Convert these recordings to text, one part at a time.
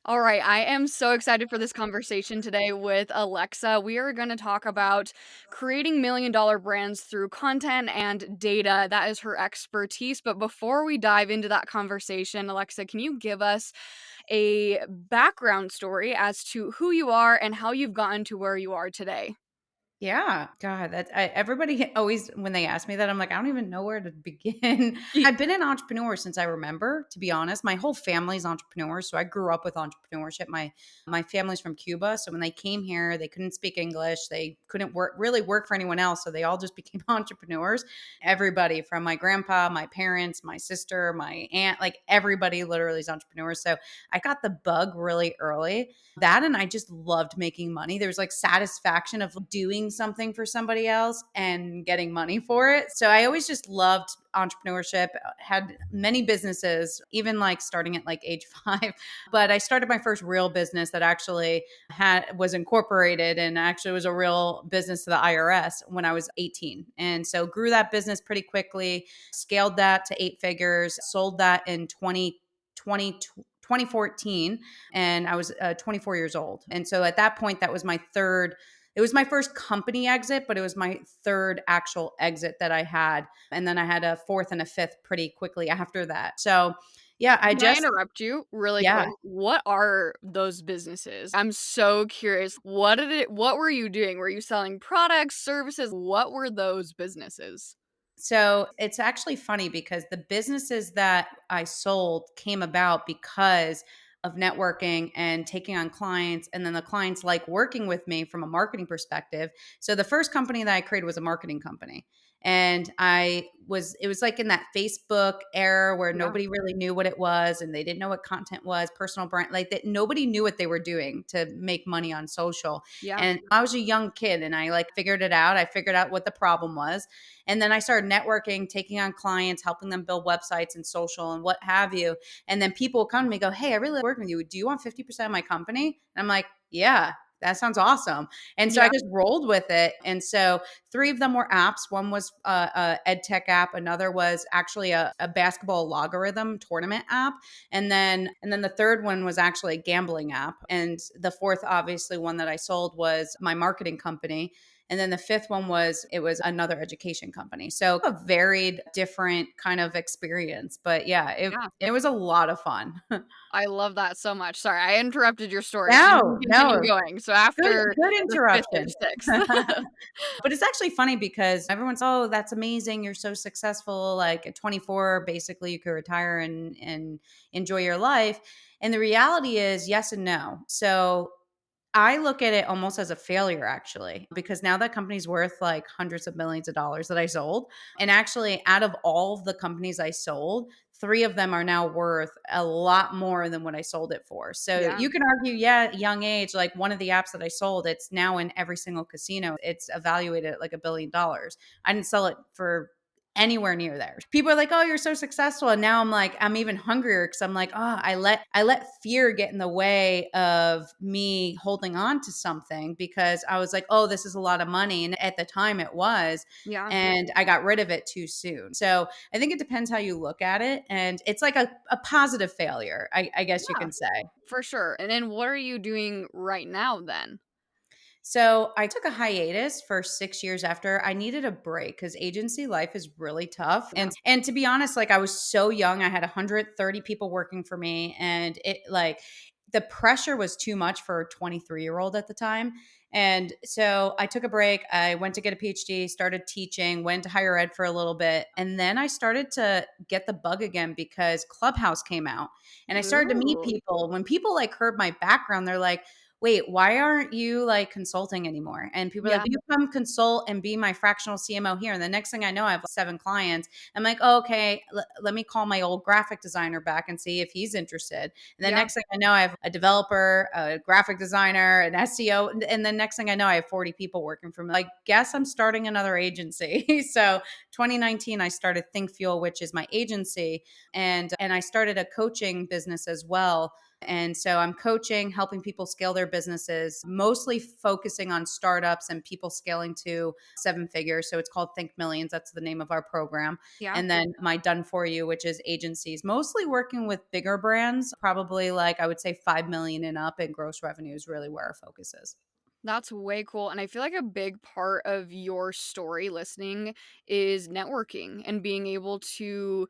All right, I am so excited for this conversation today with Alexa. We are going to talk about creating million-dollar brands through content and data. That is her expertise. But before we dive into that conversation, Alexa, can you give us a background story as to who you are and how you've gotten to where you are today? Yeah, God, everybody always when they ask me that, I'm like, I don't even know where to begin. I've been an entrepreneur since I remember, to be honest. My whole family's entrepreneurs, so I grew up with entrepreneurship. My family's from Cuba, so when they came here, they couldn't speak English. They couldn't work for anyone else, so they all just became entrepreneurs. Everybody from my grandpa, my parents, my sister, my aunt, like everybody literally is entrepreneurs. So I got the bug really early. That and I just loved making money. There was like satisfaction of doing something for somebody else and getting money for it. So I always just loved entrepreneurship, had many businesses, even like starting at like age 5. But I started my first real business that actually was incorporated and actually was a real business to the IRS when I was 18. And so grew that business pretty quickly, scaled that to 8 figures, sold that in 2014, and I was 24 years old. And so at that point, that was my third. It was my first company exit, but it was my third actual exit that I had. And then I had a fourth and a fifth pretty quickly after that. So, yeah, Can I interrupt you really yeah. quick? What are those businesses? I'm so curious. What were you doing? Were you selling products, services? What were those businesses? So it's actually funny because the businesses that I sold came about because of networking and taking on clients. And then the clients like working with me from a marketing perspective. So the first company that I created was a marketing company. And it was like in that Facebook era where Yeah. nobody really knew what it was and they didn't know what content was, personal brand, like that nobody knew what they were doing to make money on social. Yeah. And I was a young kid and I like figured it out. I figured out what the problem was, and then I started networking, taking on clients, helping them build websites and social and what have you. And then people will come to me and go, "Hey, I really like working with you. Do you want 50% of my company?" And I'm like, "Yeah, that sounds awesome." And so I Yeah. just rolled with it. And so three of them were apps. One was a ed tech app. Another was actually a basketball logarithm tournament app. And then the third one was actually a gambling app. And the fourth, obviously, one that I sold was my marketing company. And then the fifth one was it was another education company. So a varied different kind of experience. But yeah, Yeah. it was a lot of fun. I love that so much. Sorry, I interrupted your story, so you can No, continue no. going. So Good after good the 5th or interruption. 6th. But it's actually funny because everyone's, "Oh, that's amazing. You're so successful. Like at 24, basically you could retire and enjoy your life." And the reality is yes and no. So I look at it almost as a failure actually, because now that company's worth like hundreds of millions of dollars that I sold. And actually, out of all of the companies I sold, three of them are now worth a lot more than what I sold it for. So Yeah. you can argue, yeah, young age, like one of the apps that I sold, it's now in every single casino. It's evaluated at like $1 billion. I didn't sell it for anywhere near there. People are like, "Oh, you're so successful." And now I'm like, I'm even hungrier because I'm like, "Oh, I let fear get in the way of me holding on to something because I was like, "Oh, this is a lot of money." And at the time it was, Yeah. and I got rid of it too soon. So I think it depends how you look at it. And it's like a positive failure, I guess you Yeah, can say. for sure. And then what are you doing right now then? So I took a hiatus for 6 years after I needed a break because agency life is really tough. Yeah. And to be honest, like I was so young, I had 130 people working for me, and it like the pressure was too much for a 23-year-old at the time. And so I took a break. I went to get a PhD, started teaching, went to higher ed for a little bit, and then I started to get the bug again because Clubhouse came out, and I started to meet Ooh. people. When people like heard my background, they're like, "Wait, why aren't you like consulting anymore?" And people are like, Yeah. "You come consult and be my fractional CMO here." And the next thing I know, I have 7 clients. I'm like, oh, "Okay, let me call my old graphic designer back and see if he's interested." And the Yeah. next thing I know, I have a developer, a graphic designer, an SEO. And the next thing I know, I have 40 people working for me. Like, guess I'm starting another agency. So 2019, I started Think Fuel, which is my agency. And I started a coaching business as well. And so I'm coaching, helping people scale their businesses, mostly focusing on startups and people scaling to seven figures. So it's called Think Millions. That's the name of our program. Yeah. And then my Done For You, which is agencies, mostly working with bigger brands, probably like I would say 5 million and up in gross revenue is really where our focus is. That's way cool, and I feel like a big part of your story listening is networking and being able to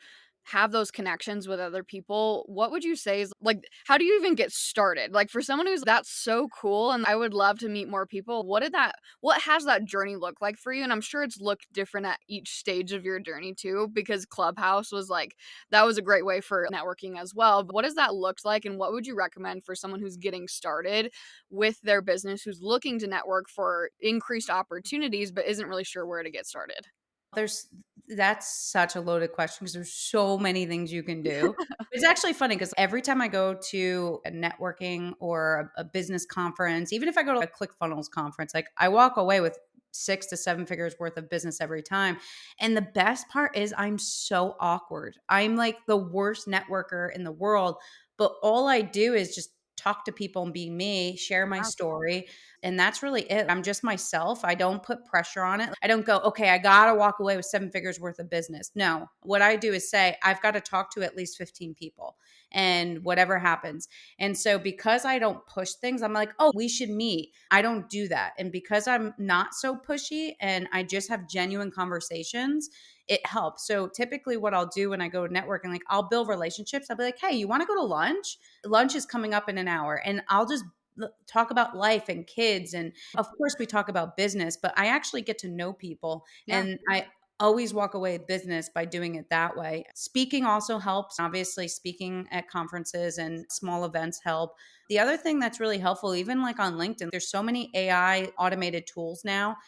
have those connections with other people. What would you say is like, how do you even get started? Like, for someone who's that's so cool, and I would love to meet more people, what has that journey looked like for you? And I'm sure it's looked different at each stage of your journey too, because Clubhouse was like that was a great way for networking as well. But what does that look like, and what would you recommend for someone who's getting started with their business who's looking to network for increased opportunities but isn't really sure where to get started? There's That's such a loaded question because there's so many things you can do. It's actually funny because every time I go to a networking or a business conference, even if I go to a ClickFunnels conference, like I walk away with 6 to 7 figures worth of business every time. And the best part is I'm so awkward. I'm like the worst networker in the world, but all I do is just talk to people and be me, share my Yeah. story, and that's really it. I'm just myself. I don't put pressure on it. I don't go, okay, I got to walk away with 7 figures worth of business. No, what I do is say, I've got to talk to at least 15 people and whatever happens. And so because I don't push things, I'm like, oh, we should meet. I don't do that. And because I'm not so pushy and I just have genuine conversations, it helps. So typically what I'll do when I go to networking, like I'll build relationships. I'll be like, hey, you want to go to lunch? Lunch is coming up in an hour. And I'll just talk about life and kids, and of course we talk about business, but I actually get to know people, Yeah. and I always walk away with business by doing it that way. Speaking also helps. Obviously, speaking at conferences and small events help. The other thing that's really helpful, even like on LinkedIn, there's so many AI automated tools now.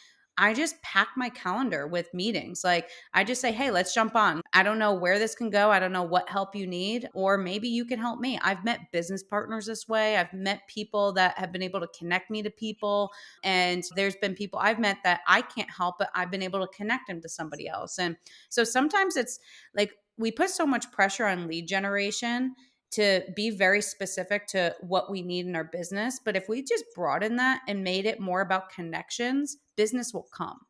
I just pack my calendar with meetings. Like I just say, hey, let's jump on. I don't know where this can go. I don't know what help you need, or maybe you can help me. I've met business partners this way. I've met people that have been able to connect me to people. And there's been people I've met that I can't help, but I've been able to connect them to somebody else. And so sometimes it's like we put so much pressure on lead generation to be very specific to what we need in our business. But if we just broaden that and made it more about connections, business will come.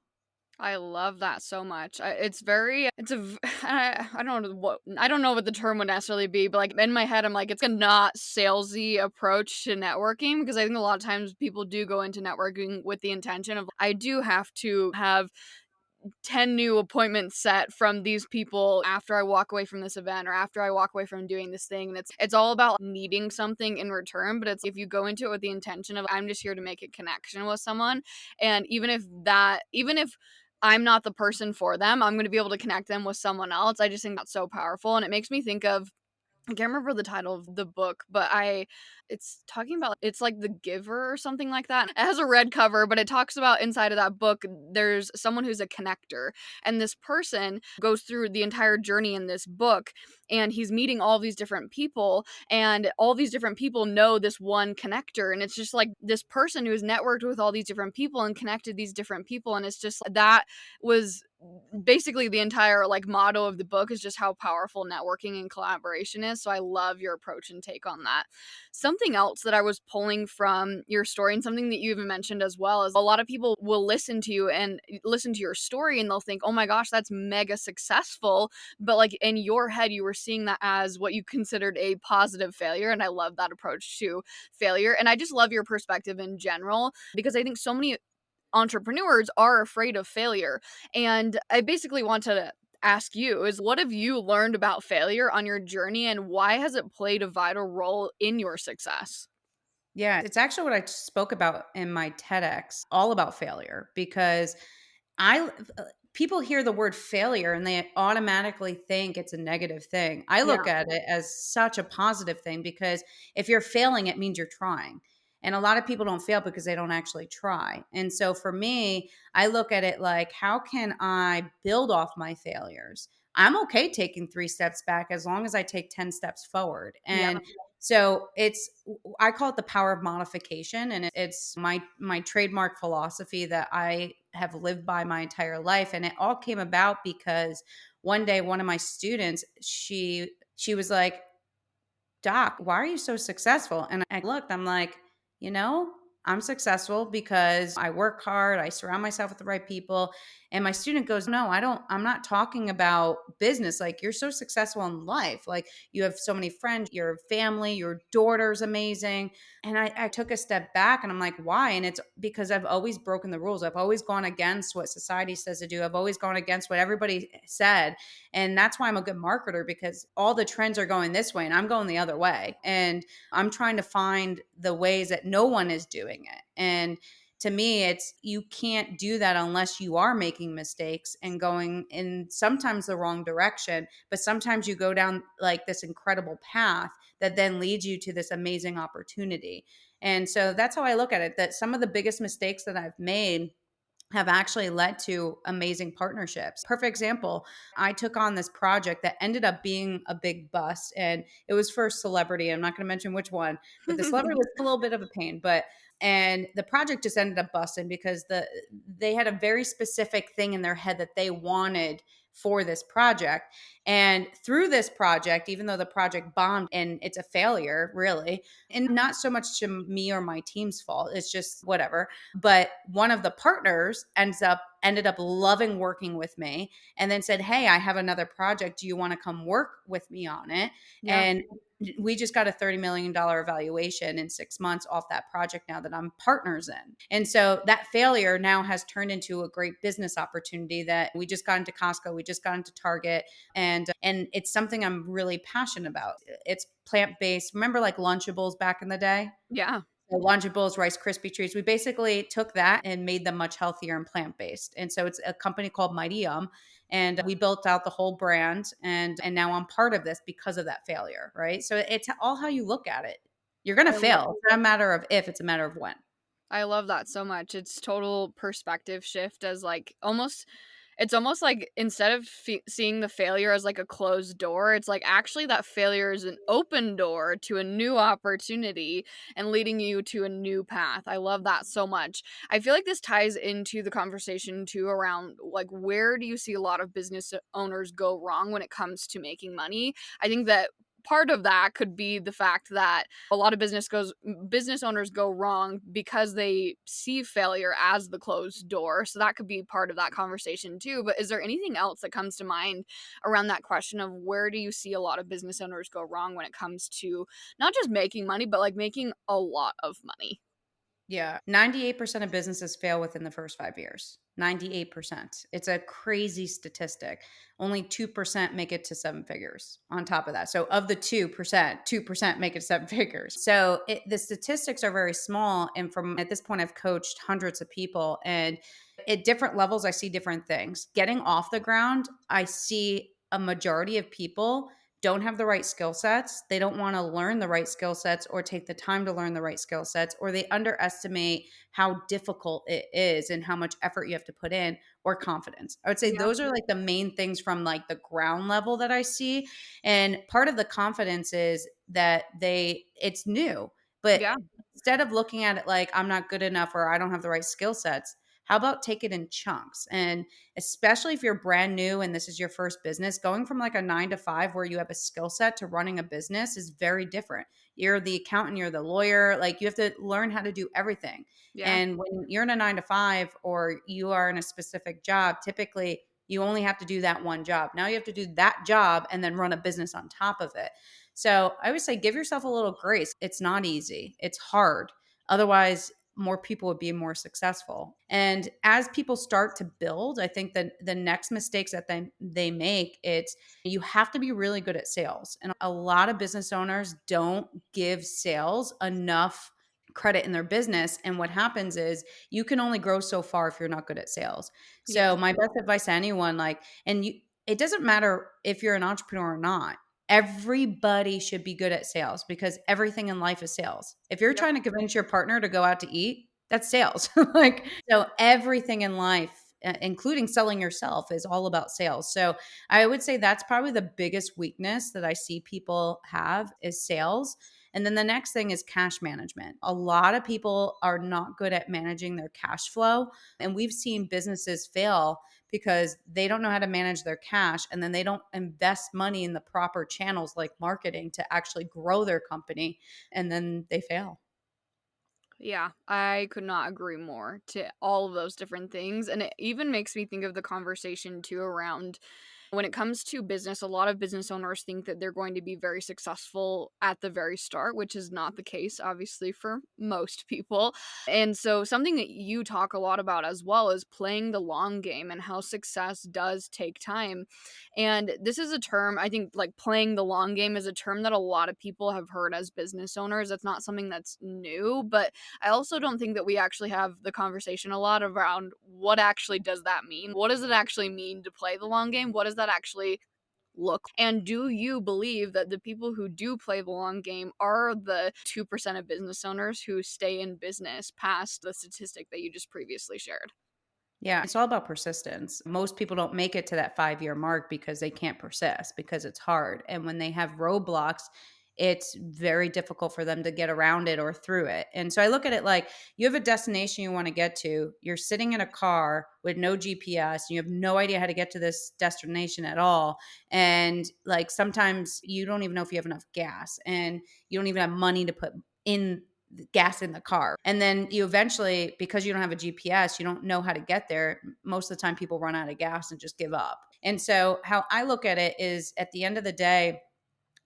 I love that so much. It's very it's a v I don't know what the term would necessarily be, but, like, in my head, I'm like, it's a not salesy approach to networking because I think a lot of times people do go into networking with the intention of, I do have to have 10 new appointments set from these people after I walk away from this event or after I walk away from doing this thing. And it's all about needing something in return, but it's if you go into it with the intention of I'm just here to make a connection with someone, and even if I'm not the person for them, I'm going to be able to connect them with someone else. I just think that's so powerful, and it makes me think of I can't remember the title of the book, but I it's talking about it's like The Giver or something like that. It has a red cover, but it talks about inside of that book, there's someone who's a connector. And this person goes through the entire journey in this book, and he's meeting all these different people, and all these different people know this one connector. And it's just like this person who has networked with all these different people and connected these different people. And it's just that was basically the entire like motto of the book is just how powerful networking and collaboration is. So I love your approach and take on that. Something else that I was pulling from your story and something that you even mentioned as well is a lot of people will listen to you and listen to your story and they'll think, oh my gosh, that's mega successful. But like in your head, you were seeing that as what you considered a positive failure. And I love that approach to failure. And I just love your perspective in general because I think so many entrepreneurs are afraid of failure. And I basically want to ask you is what have you learned about failure on your journey and why has it played a vital role in your success? Yeah, it's actually what I spoke about in my TEDx, all about failure, because I people hear the word failure and they automatically think it's a negative thing. I Yeah. look at it as such a positive thing because if you're failing, it means you're trying. And a lot of people don't fail because they don't actually try. And so for me, I look at it like, how can I build off my failures? I'm okay taking 3 steps back as long as I take 10 steps forward. Yeah. And so I call it the power of modification, and it's my trademark philosophy that I have lived by my entire life. And it all came about because one day one of my students, she was like, Doc, why are you so successful? And I looked, I'm like, you know, I'm successful because I work hard, I surround myself with the right people. And my student goes, no, I'm not talking about business. Like, you're so successful in life. Like, you have so many friends, your family, your daughter's amazing. And I took a step back and I'm like, why? And it's because I've always broken the rules. I've always gone against what society says to do. I've always gone against what everybody said. And that's why I'm a good marketer, because all the trends are going this way and I'm going the other way. And I'm trying to find the ways that no one is doing it. And to me, it's you can't do that unless you are making mistakes and going in sometimes the wrong direction. But sometimes you go down like this incredible path that then leads you to this amazing opportunity. And so that's how I look at it, that some of the biggest mistakes that I've made have actually led to amazing partnerships. Perfect example, I took on this project that ended up being a big bust, and it was for a celebrity. I'm not going to mention which one, but the celebrity was a little bit of a pain, but and the project just ended up busting because they had a very specific thing in their head that they wanted for this project. And through this project, even though the project bombed and it's a failure, really, and not so much to me or my team's fault, it's just whatever, but one of the partners ended up loving working with me and then said, hey, I have another project, do you want to come work with me on it? Yeah. And we just got a $30 million evaluation in 6 months off that project now that I'm partners in. And so that failure now has turned into a great business opportunity that we just got into Costco, we just got into Target, and it's something I'm really passionate about. It's plant-based. Remember like Lunchables back in the day? Yeah. So Lunchables, Rice Krispie treats. We basically took that and made them much healthier and plant-based. And so it's a company called Mighty Yum, and we built out the whole brand. And now I'm part of this because of that failure, right? So it's all how you look at it. You're going to I love fail. It's not a matter of if; it's a matter of when. I love that so much. It's total perspective shift as like almost it's almost like instead of seeing the failure as like a closed door, it's like actually that failure is an open door to a new opportunity and leading you to a new path. I love that so much. I feel like this ties into the conversation too around like where do you see a lot of business owners go wrong when it comes to making money? I think that part of that could be the fact that a lot of business owners go wrong because they see failure as the closed door. So that could be part of that conversation too. But is there anything else that comes to mind around that question of where do you see a lot of business owners go wrong when it comes to not just making money, but like making a lot of money? Yeah. 98% of businesses fail within the first 5 years. 98%. It's a crazy statistic. Only 2% make it to seven figures on top of that. So, of the 2% make it 7 figures. So, the statistics are very small. And from at this point, I've coached hundreds of people. And at different levels, I see different things. Getting off the ground, I see a majority of people don't have the right skill sets. They don't want to learn the right skill sets or take the time to learn the right skill sets, or they underestimate how difficult it is and how much effort you have to put in, or confidence. I would say Yeah. those are like the main things from like the ground level that I see. And part of the confidence is that it's new, but Yeah. instead of looking at it like I'm not good enough or I don't have the right skill sets, how about take it in chunks? And especially if you're brand new and this is your first business, going from like a 9 to 5 where you have a skill set to running a business is very different. You're the accountant, you're the lawyer, like you have to learn how to do everything. Yeah. And when you're in a 9 to 5 or you are in a specific job, typically you only have to do that one job. Now you have to do that job and then run a business on top of it. So I would say give yourself a little grace. It's not easy, it's hard. Otherwise, more people would be more successful. And as people start to build, I think that the next mistakes that they make, it's you have to be really good at sales. And a lot of business owners don't give sales enough credit in their business. And what happens is you can only grow so far if you're not good at sales. Yeah. So my best advice to anyone, like, and you it doesn't matter if you're an entrepreneur or not. Everybody should be good at sales because everything in life is sales. If you're Yep. trying to convince your partner to go out to eat, that's sales. Like, so everything in life, including selling yourself, is all about sales. So I would say that's probably the biggest weakness that I see people have is sales. And then the next thing is cash management. A lot of people are not good at managing their cash flow. And we've seen businesses fail because they don't know how to manage their cash, and then they don't invest money in the proper channels like marketing to actually grow their company, and then they fail. Yeah, I could not agree more to all of those different things. And it even makes me think of the conversation too around when it comes to business, a lot of business owners think that they're going to be very successful at the very start, which is not the case, obviously, for most people. And so, something that you talk a lot about as well is playing the long game and how success does take time. And this is a term, I think, like playing the long game is a term that a lot of people have heard as business owners. It's not something that's new, but I also don't think that we actually have the conversation a lot around what actually does that mean? What does it actually mean to play the long game? What does that actually look? And do you believe that the people who do play the long game are the 2% of business owners who stay in business past the statistic that you just previously shared? Yeah, it's all about persistence. Most people don't make it to that 5-year mark because they can't persist, because it's hard. And when they have roadblocks, it's very difficult for them to get around it or through it. And so I look at it like you have a destination you want to get to. You're sitting in a car with no GPS. And you have no idea how to get to this destination at all. And like sometimes you don't even know if you have enough gas, and you don't even have money to put in gas in the car. And then you eventually, because you don't have a GPS, you don't know how to get there. Most of the time, people run out of gas and just give up. And so, how I look at it is at the end of the day,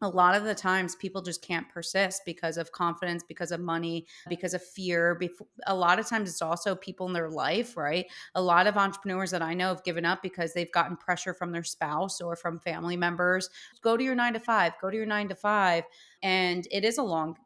a lot of the times people just can't persist because of confidence, because of money, because of fear. A lot of times it's also people in their life, right? A lot of entrepreneurs that I know have given up because they've gotten pressure from their spouse or from family members. Go to your 9 to 5, go to your 9 to 5. And it is a long,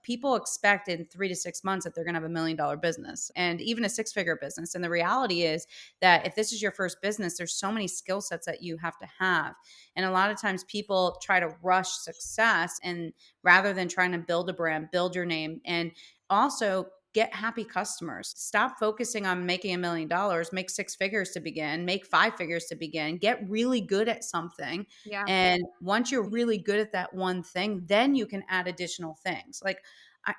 people expect in 3 to 6 months that they're going to have $1 million business and even a 6 figure business. And the reality is that if this is your first business, there's so many skill sets that you have to have. And a lot of times people try to rush success, and rather than trying to build a brand, build your name, and also get happy customers. Stop focusing on making $1 million, make 6 figures to begin, make 5 figures to begin, get really good at something. Yeah. And once you're really good at that one thing, then you can add additional things. Like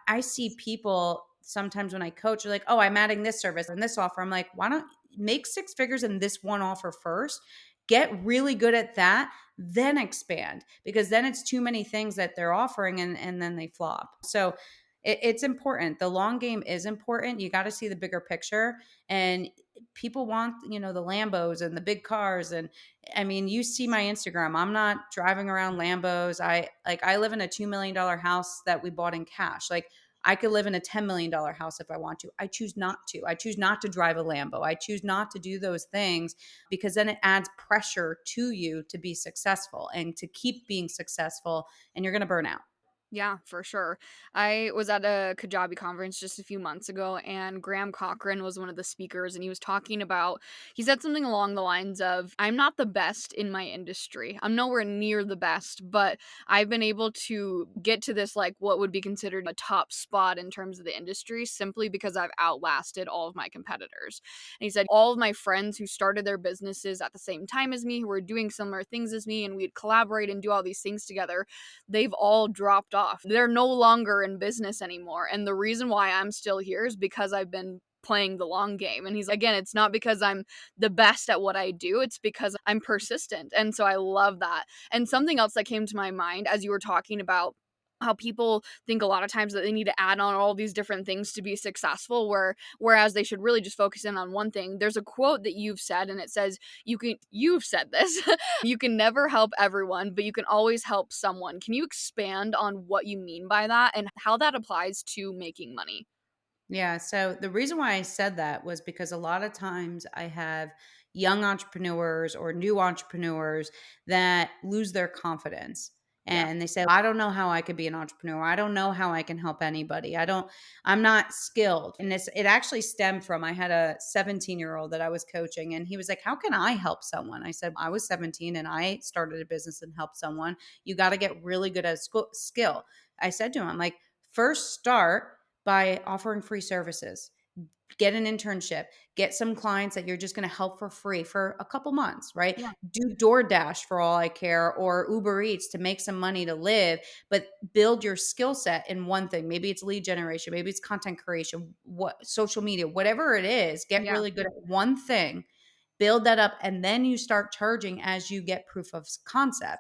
I see people sometimes when I coach, are like, oh, I'm adding this service and this offer. I'm like, why don't make 6 figures in this one offer first? Get really good at that, then expand, because then it's too many things that they're offering, and then they flop. So it's important. The long game is important. You got to see the bigger picture. And people want, the Lambos and the big cars. And I mean, you see my Instagram. I'm not driving around Lambos. I live in a $2 million house that we bought in cash. Like I could live in a $10 million house if I want to. I choose not to. I choose not to drive a Lambo. I choose not to do those things, because then it adds pressure to you to be successful and to keep being successful, and you're going to burn out. Yeah, for sure. I was at a Kajabi conference just a few months ago, and Graham Cochran was one of the speakers, and he was talking about, he said something along the lines of, I'm not the best in my industry. I'm nowhere near the best, but I've been able to get to this, like, what would be considered a top spot in terms of the industry simply because I've outlasted all of my competitors. And he said, all of my friends who started their businesses at the same time as me, who were doing similar things as me, and we'd collaborate and do all these things together, they've all dropped off. They're no longer in business anymore. And the reason why I'm still here is because I've been playing the long game. And he's again, it's not because I'm the best at what I do, it's because I'm persistent. And so I love that. And something else that came to my mind as you were talking about how people think a lot of times that they need to add on all these different things to be successful, whereas they should really just focus in on one thing. There's a quote that you've said, and it says, you've said this, you can never help everyone, but you can always help someone. Can you expand on what you mean by that and how that applies to making money? Yeah. So the reason why I said that was because a lot of times I have young entrepreneurs or new entrepreneurs that lose their confidence. Yeah. And they say, I don't know how I could be an entrepreneur. I don't know how I can help anybody. I'm not skilled. And it actually stemmed from, I had a 17-year-old that I was coaching, and he was like, how can I help someone? I said, I was 17 and I started a business and helped someone. You got to get really good at skill. I said to him, I'm like, first start by offering free services. Get an internship, get some clients that you're just going to help for free for a couple months, right? Yeah. Do DoorDash for all I care, or Uber Eats to make some money to live, but build your skill set in one thing. Maybe it's lead generation, maybe it's content creation, what social media, whatever it is, get Yeah. really good at one thing, build that up, and then you start charging as you get proof of concept.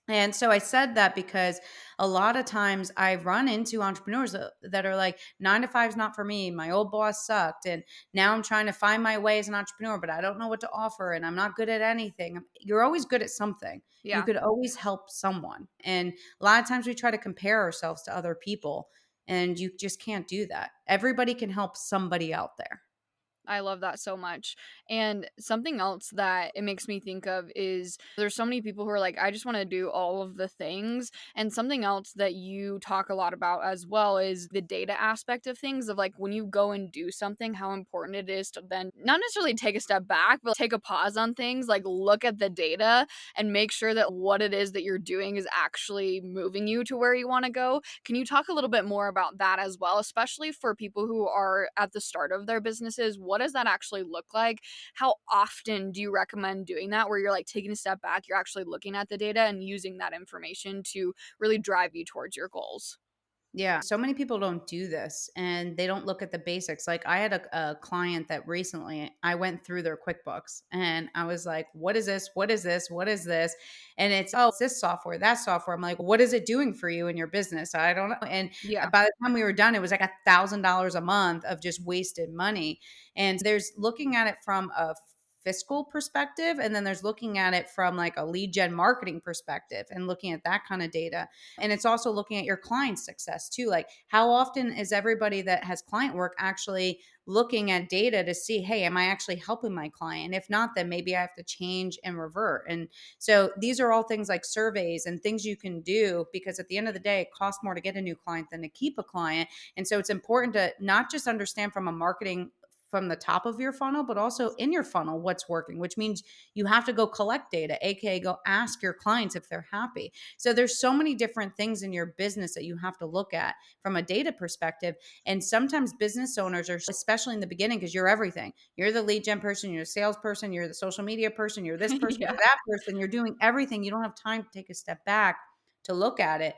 And so I said that because a lot of times I run into entrepreneurs that are like, 9 to 5 is not for me. My old boss sucked. And now I'm trying to find my way as an entrepreneur, but I don't know what to offer. And I'm not good at anything. You're always good at something. You Yeah. could always help someone. And a lot of times we try to compare ourselves to other people, and you just can't do that. Everybody can help somebody out there. I love that so much. And something else that it makes me think of is there's so many people who are like, I just want to do all of the things. And something else that you talk a lot about as well is the data aspect of things, of like when you go and do something, how important it is to then not necessarily take a step back, but take a pause on things, like look at the data and make sure that what it is that you're doing is actually moving you to where you want to go. Can you talk a little bit more about that as well, especially for people who are at the start of their businesses? What does that actually look like? How often do you recommend doing that, where you're like taking a step back, you're actually looking at the data and using that information to really drive you towards your goals? Yeah, so many people don't do this and they don't look at the basics. Like I had a client that recently I went through their QuickBooks and I was like, what is this? What is this? What is this? And it's, oh, it's this software, that software. I'm like, what is it doing for you in your business? I don't know. And Yeah. by the time we were done, it was like $1,000 a month of just wasted money. And there's looking at it from a fiscal perspective, and then there's looking at it from like a lead gen marketing perspective and looking at that kind of data. And it's also looking at your client success too. Like, how often is everybody that has client work actually looking at data to see, hey, am I actually helping my client? If not, then maybe I have to change and revert. And so these are all things like surveys and things you can do, because at the end of the day, it costs more to get a new client than to keep a client. And so it's important to not just understand from a marketing from the top of your funnel, but also in your funnel, what's working, which means you have to go collect data, aka go ask your clients if they're happy. So there's so many different things in your business that you have to look at from a data perspective. And sometimes business owners are, especially in the beginning, because you're everything. You're the lead gen person, you're the salesperson, you're the social media person, you're this person, Yeah. you're that person, you're doing everything. You don't have time to take a step back to look at it,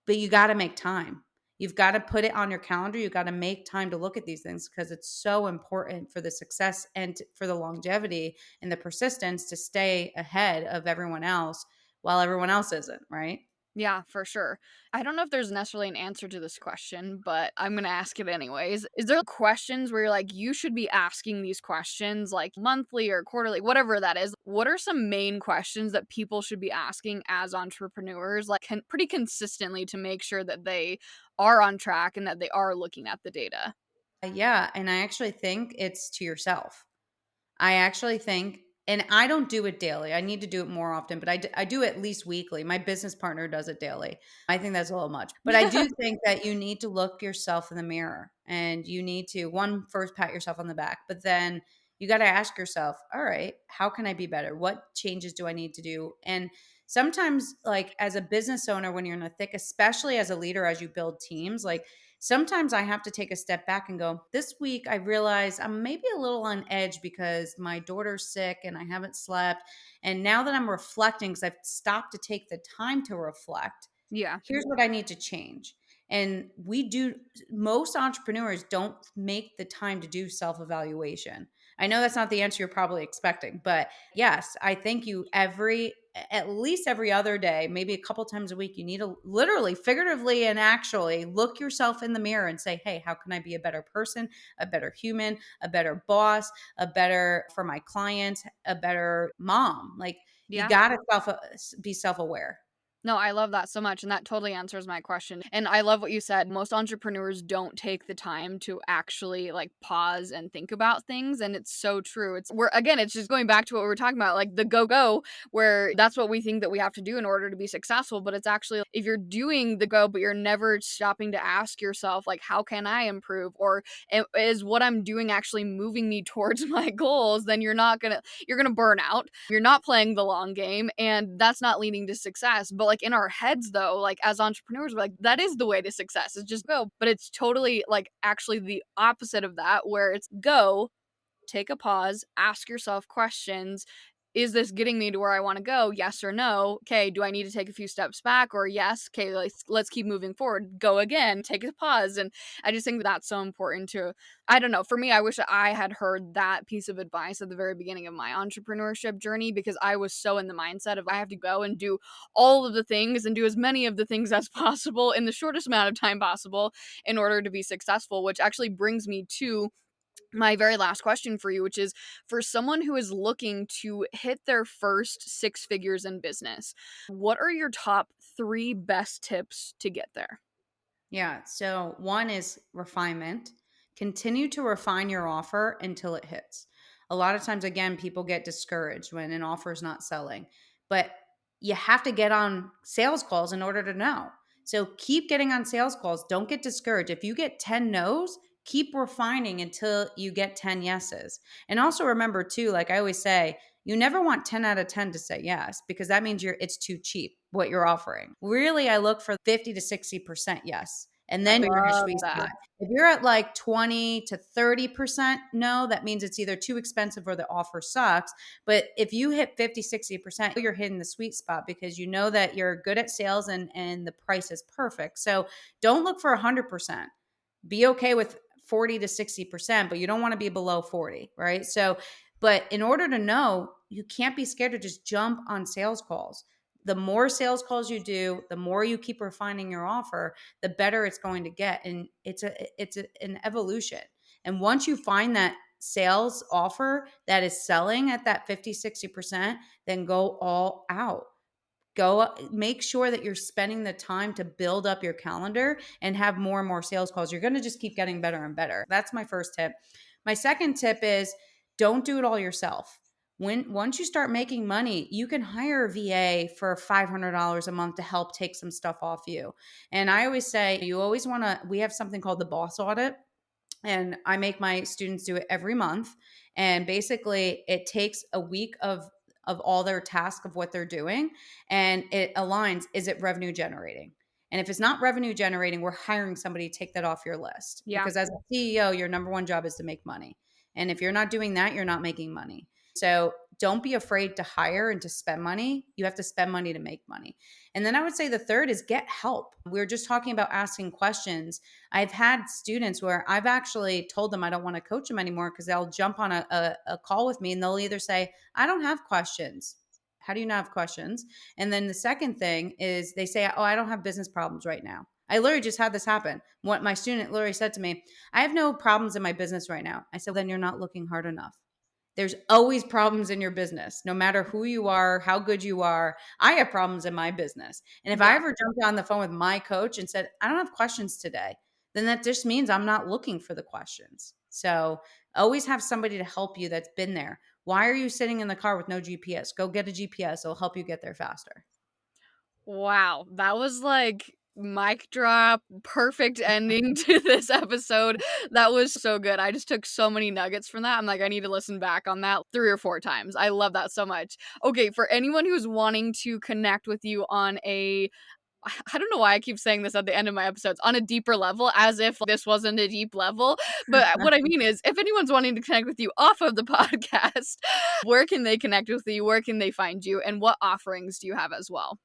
but you got to make time. You've got to put it on your calendar. You got to make time to look at these things because it's so important for the success and for the longevity and the persistence to stay ahead of everyone else while everyone else isn't, right? Yeah, for sure. I don't know if there's necessarily an answer to this question, but I'm going to ask it anyways. Is there questions where you're like, you should be asking these questions like monthly or quarterly, whatever that is? What are some main questions that people should be asking as entrepreneurs, like pretty consistently, to make sure that they are on track and that they are looking at the data? Yeah. And I actually think it's to yourself. I actually think, and I don't do it daily. I need to do it more often, but I do it at least weekly. My business partner does it daily. I think that's a little much. But I do think that you need to look yourself in the mirror and you need to, one, first pat yourself on the back, but then you got to ask yourself, all right, how can I be better? What changes do I need to do? And sometimes, like as a business owner, when you're in the thick, especially as a leader, as you build teams, like sometimes I have to take a step back and go, this week I realize I'm maybe a little on edge because my daughter's sick and I haven't slept. And now that I'm reflecting, because I've stopped to take the time to reflect, Yeah. here's what I need to change. And most entrepreneurs don't make the time to do self evaluation. I know that's not the answer you're probably expecting, but yes, I think at least every other day, maybe a couple times a week, you need to literally, figuratively, and actually look yourself in the mirror and say, hey, how can I be a better person, a better human, a better boss, a better for my clients, a better mom? Like you Yeah. got to be self aware. No, I love that so much, and that totally answers my question. And I love what you said. Most entrepreneurs don't take the time to actually like pause and think about things, and it's so true. It's just going back to what we were talking about, like the go, where that's what we think that we have to do in order to be successful, but it's actually, if you're doing the go but you're never stopping to ask yourself like, how can I improve, or is what I'm doing actually moving me towards my goals, then you're going to burn out. You're not playing the long game, and that's not leading to success. But like in our heads though, like as entrepreneurs, we're like, that is the way to success. It's just go. But it's totally like actually the opposite of that, where it's go, take a pause, ask yourself questions, is this getting me to where I wanna go? Yes or no? Okay, do I need to take a few steps back? Or yes, okay, let's keep moving forward. Go again, take a pause. And I just think that's so important to I don't know, for me, I wish I had heard that piece of advice at the very beginning of my entrepreneurship journey because I was so in the mindset of I have to go and do all of the things and do as many of the things as possible in the shortest amount of time possible in order to be successful, which actually brings me to my very last question for you, which is for someone who is looking to hit their first six figures in business, what are your top three best tips to get there? Yeah. So one is refinement. Continue to refine your offer until it hits. A lot of times, again, people get discouraged when an offer is not selling, but you have to get on sales calls in order to know. So keep getting on sales calls. Don't get discouraged. If you get 10 no's, keep refining until you get 10 yeses. And also remember, too, like I always say, you never want 10 out of 10 to say yes because that means it's too cheap what you're offering. Really, I look for 50 to 60% yes. And I then you're your love sweet spot. that. If you're at like 20 to 30% no, that means it's either too expensive or the offer sucks. But if you hit 50, 60%, you're hitting the sweet spot because you know that you're good at sales and the price is perfect. So don't look for 100%. Be okay with 40 to 60%, but you don't want to be below 40, right? So, but in order to know, you can't be scared to just jump on sales calls. The more sales calls you do, the more you keep refining your offer, the better it's going to get. And an evolution. And once you find that sales offer that is selling at that 50, 60%, then go all out. Go make sure that you're spending the time to build up your calendar and have more and more sales calls. You're going to just keep getting better and better. That's my first tip. My second tip is don't do it all yourself. Once you start making money, you can hire a VA for $500 a month to help take some stuff off you. And I always say you always want to we have something called the boss audit and I make my students do it every month. And basically, it takes a week of all their tasks of what they're doing, and it aligns. Is it revenue generating? And if it's not revenue generating, we're hiring somebody to take that off your list Yeah. because as a CEO, your number one job is to make money. And if you're not doing that, you're not making money. So don't be afraid to hire and to spend money. You have to spend money to make money. And then I would say the third is get help. We were just talking about asking questions. I've had students where I've actually told them I don't want to coach them anymore because they'll jump on a call with me and they'll either say, I don't have questions. How do you not have questions? And then the second thing is they say, oh, I don't have business problems right now. I literally just had this happen. What my student literally said to me, I have no problems in my business right now. I said, then you're not looking hard enough. There's always problems in your business, no matter who you are, how good you are. I have problems in my business. And if I Yeah. ever jumped on the phone with my coach and said, I don't have questions today, then that just means I'm not looking for the questions. So always have somebody to help you that's been there. Why are you sitting in the car with no GPS? Go get a GPS. It'll help you get there faster. Wow, that was like mic drop, perfect ending to this episode. That was so good. I just took so many nuggets from that. I'm like, I need to listen back on that 3 or 4 times. I love that so much. Okay, for anyone who's wanting to connect with you on a I don't know why I keep saying this at the end of my episodes, on a deeper level, as if this wasn't a deep level. But what I mean is, if anyone's wanting to connect with you off of the podcast, where can they connect with you? Where can they find you? And what offerings do you have as well?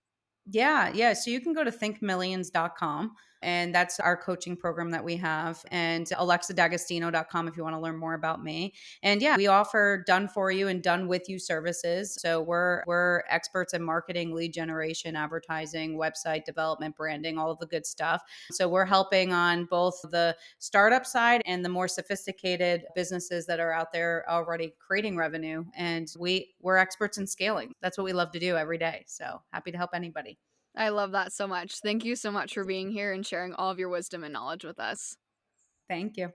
Yeah, yeah. So you can go to thinkmillions.com and that's our coaching program that we have and alexadagostino.com if you want to learn more about me. And yeah, we offer done for you and done with you services. So we're experts in marketing, lead generation, advertising, website development, branding, all of the good stuff. So we're helping on both the startup side and the more sophisticated businesses that are out there already creating revenue and we're experts in scaling. That's what we love to do every day. So happy to help anybody. I love that so much. Thank you so much for being here and sharing all of your wisdom and knowledge with us. Thank you.